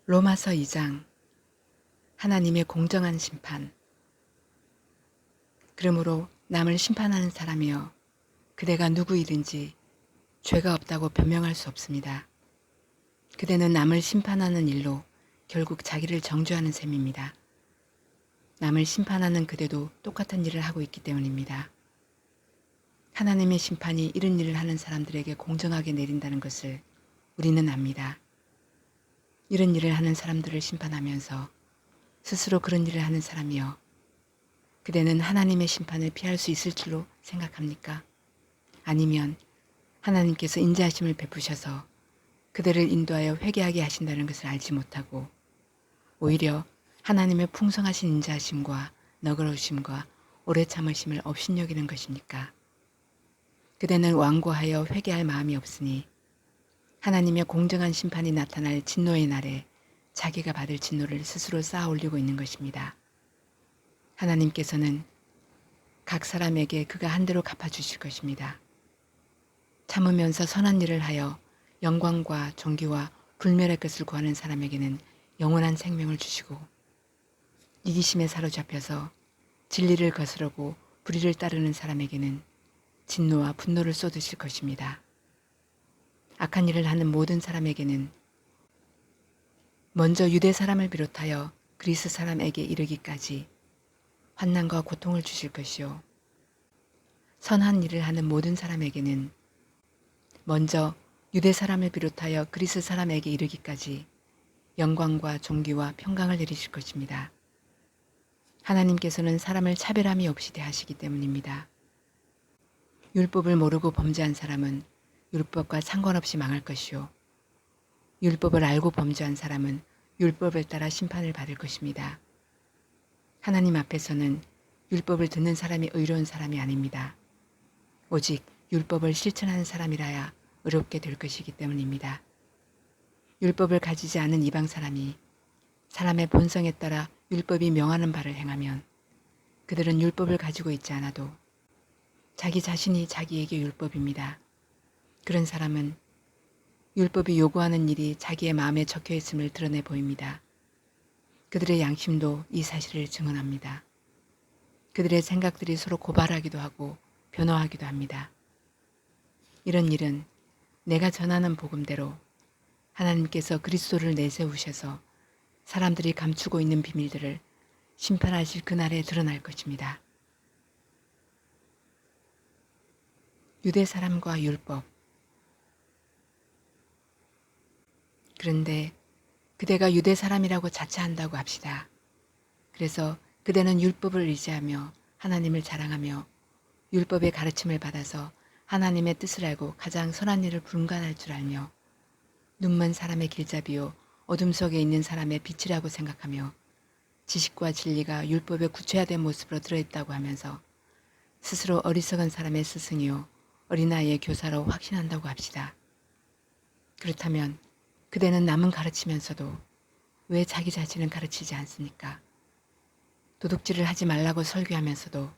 로마서 2장 하나님의 공정한 심판. 그러므로 남을 심판하는 사람이여 그대가 누구이든지 죄가 없다고 변명할 수 없습니다. 그대는 남을 심판하는 일로 결국 자기를 정죄하는 셈입니다. 남을 심판하는 그대도 똑같은 일을 하고 있기 때문입니다. 하나님의 심판이 이런 일을 하는 사람들에게 공정하게 내린다는 것을 우리는 압니다. 이런 일을 하는 사람들을 심판하면서 스스로 그런 일을 하는 사람이여 그대는 하나님의 심판을 피할 수 있을 줄로 생각합니까? 아니면 하나님께서 인자하심을 베푸셔서 그대를 인도하여 회개하게 하신다는 것을 알지 못하고 오히려 하나님의 풍성하신 인자하심과 너그러우심과 오래 참으심을 업신여기는 것입니까? 그대는 완고하여 회개할 마음이 없으니 하나님의 공정한 심판이 나타날 진노의 날에 자기가 받을 진노를 스스로 쌓아 올리고 있는 것입니다. 하나님께서는 각 사람에게 그가 한 대로 갚아주실 것입니다. 참으면서 선한 일을 하여 영광과 존귀와 불멸의 것을 구하는 사람에게는 영원한 생명을 주시고 이기심에 사로잡혀서 진리를 거스르고 불의를 따르는 사람에게는 진노와 분노를 쏟으실 것입니다. 악한 일을 하는 모든 사람에게는 먼저 유대 사람을 비롯하여 그리스 사람에게 이르기까지 환난과 고통을 주실 것이요 선한 일을 하는 모든 사람에게는 먼저 유대 사람을 비롯하여 그리스 사람에게 이르기까지 영광과 존귀와 평강을 내리실 것입니다. 하나님께서는 사람을 차별함이 없이 대하시기 때문입니다. 율법을 모르고 범죄한 사람은 율법과 상관없이 망할 것이요 율법을 알고 범죄한 사람은 율법을 따라 심판을 받을 것입니다. 하나님 앞에서는 율법을 듣는 사람이 의로운 사람이 아닙니다. 오직 율법을 실천하는 사람이라야 의롭게 될 것이기 때문입니다. 율법을 가지지 않은 이방 사람이 사람의 본성에 따라 율법이 명하는 바를 행하면 그들은 율법을 가지고 있지 않아도 자기 자신이 자기에게 율법입니다. 그런 사람은 율법이 요구하는 일이 자기의 마음에 적혀 있음을 드러내 보입니다. 그들의 양심도 이 사실을 증언합니다. 그들의 생각들이 서로 고발하기도 하고 변호하기도 합니다. 이런 일은 내가 전하는 복음대로 하나님께서 그리스도를 내세우셔서 사람들이 감추고 있는 비밀들을 심판하실 그날에 드러날 것입니다. 유대 사람과 율법. 그런데 그대가 유대 사람이라고 자처한다고 합시다. 그래서 그대는 율법을 의지하며 하나님을 자랑하며 율법의 가르침을 받아서 하나님의 뜻을 알고 가장 선한 일을 분간할 줄 알며 눈먼 사람의 길잡이요 어둠 속에 있는 사람의 빛이라고 생각하며 지식과 진리가 율법에 구체화된 모습으로 들어있다고 하면서 스스로 어리석은 사람의 스승이요 어린아이의 교사로 확신한다고 합시다. 그렇다면 그대는 남은 가르치면서도 왜 자기 자신은 가르치지 않습니까? 도둑질을 하지 말라고 설교하면서도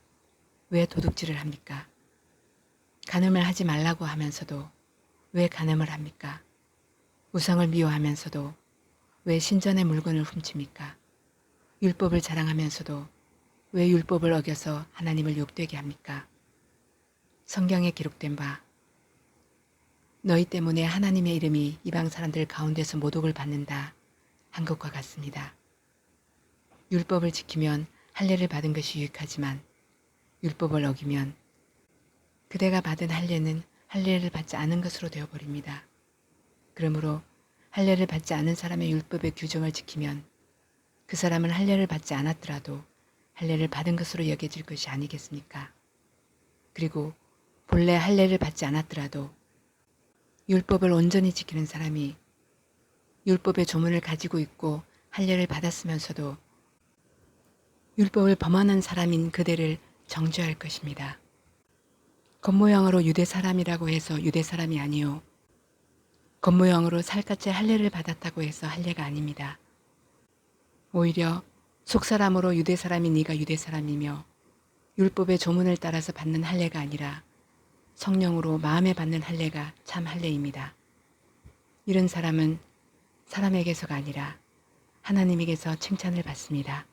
왜 도둑질을 합니까? 간음을 하지 말라고 하면서도 왜 간음을 합니까? 우상을 미워하면서도 왜 신전의 물건을 훔칩니까? 율법을 자랑하면서도 왜 율법을 어겨서 하나님을 욕되게 합니까? 성경에 기록된 바 너희 때문에 하나님의 이름이 이방 사람들 가운데서 모독을 받는다 한 것과 같습니다. 율법을 지키면 할례를 받은 것이 유익하지만 율법을 어기면 그대가 받은 할례는 할례를 받지 않은 것으로 되어버립니다. 그러므로 할례를 받지 않은 사람의 율법의 규정을 지키면 그 사람은 할례를 받지 않았더라도 할례를 받은 것으로 여겨질 것이 아니겠습니까? 그리고 본래 할례를 받지 않았더라도 율법을 온전히 지키는 사람이 율법의 조문을 가지고 있고 할례를 받았으면서도 율법을 범하는 사람인 그대를 정죄할 것입니다. 겉모양으로 유대 사람이라고 해서 유대 사람이 아니요 겉모양으로 살갗의 할례를 받았다고 해서 할례가 아닙니다. 오히려 속사람으로 유대 사람인 네가 유대 사람이며 율법의 조문을 따라서 받는 할례가 아니라 성령으로 마음에 받는 할례가 참 할례입니다. 이런 사람은 사람에게서가 아니라 하나님에게서 칭찬을 받습니다.